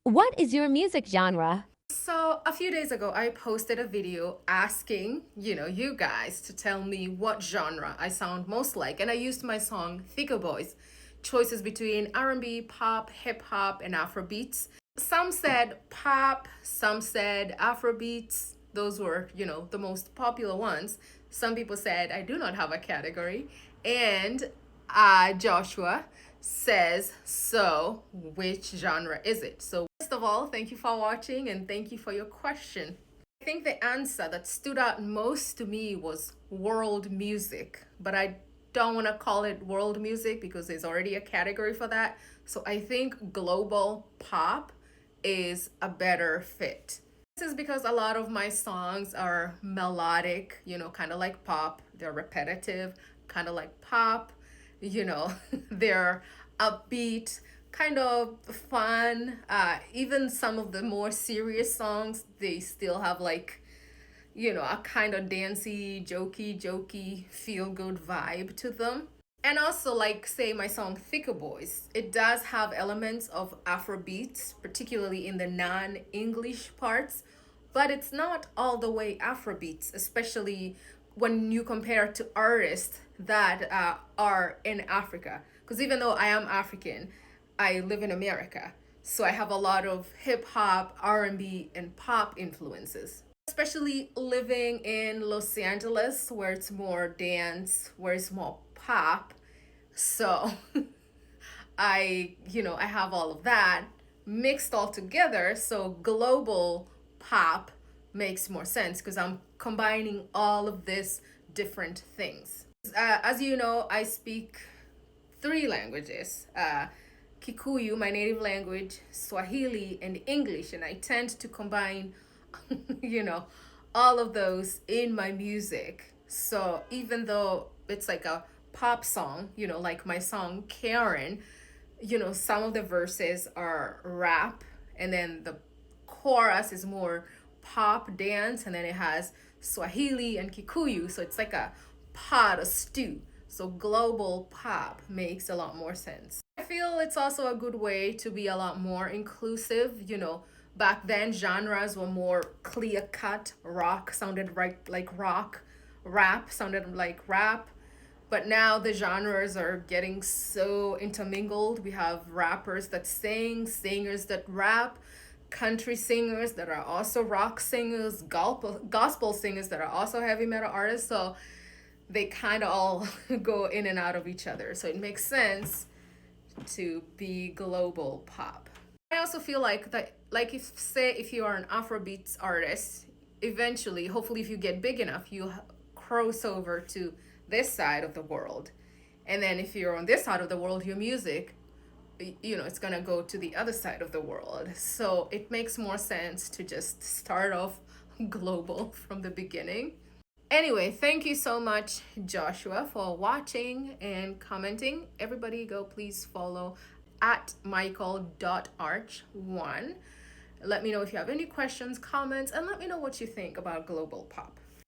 What is your music genre? So, a few days ago, I posted a video asking, you guys to tell me what genre I sound most like. And I used my song Thicker Boys, choices between R&B, pop, hip hop, and Afrobeats. Some said pop, some said Afrobeats. Those were, the most popular ones. Some people said I do not have a category. And Joshua says, so which genre is it? So, first of all, thank you for watching and thank you for your question. I think the answer that stood out most to me was world music, but I don't want to call it world music because there's already a category for that. So I think global pop is a better fit. This is because a lot of my songs are melodic, kind of like pop. They're repetitive, kind of like pop. You know, they're upbeat, kind of fun. Even some of the more serious songs, they still have like, a kind of dancey, jokey, feel good vibe to them. And also, like, say, my song Thicker Boys, it does have elements of Afrobeats, particularly in the non English parts, but it's not all the way Afrobeats, especially when you compare to artists that are in Africa. Because even though I am African, I live in America. So I have a lot of hip hop, R&B, and pop influences. Especially living in Los Angeles, where it's more dance, where it's more pop. So I have all of that mixed all together. So global pop makes more sense because I'm combining all of this different things. As you know, I speak three languages. Kikuyu, my native language, Swahili, and English, and I tend to combine, you know, all of those in my music. So even though it's like a pop song, like my song Karen, some of the verses are rap, and then the chorus is more pop dance, and then it has Swahili and Kikuyu, so it's like a pot of stew. So global pop makes a lot more sense. I feel it's also a good way to be a lot more inclusive. Back then genres were more clear cut. Rock sounded right like rock, rap sounded like rap. But now the genres are getting so intermingled. We have rappers that sing, singers that rap, country singers that are also rock singers, gospel singers that are also heavy metal artists. So they kind of all go in and out of each other. So it makes sense to be global pop. I also feel like that, like if you are an Afrobeats artist, eventually, hopefully, if you get big enough, you cross over to this side of the world, and then if you're on this side of the world, your music, it's gonna go to the other side of the world. So it makes more sense to just start off global from the beginning. Anyway, thank you so much, Joshua, for watching and commenting. Everybody go please follow at michael.arch1. Let me know if you have any questions, comments, and let me know what you think about global pop.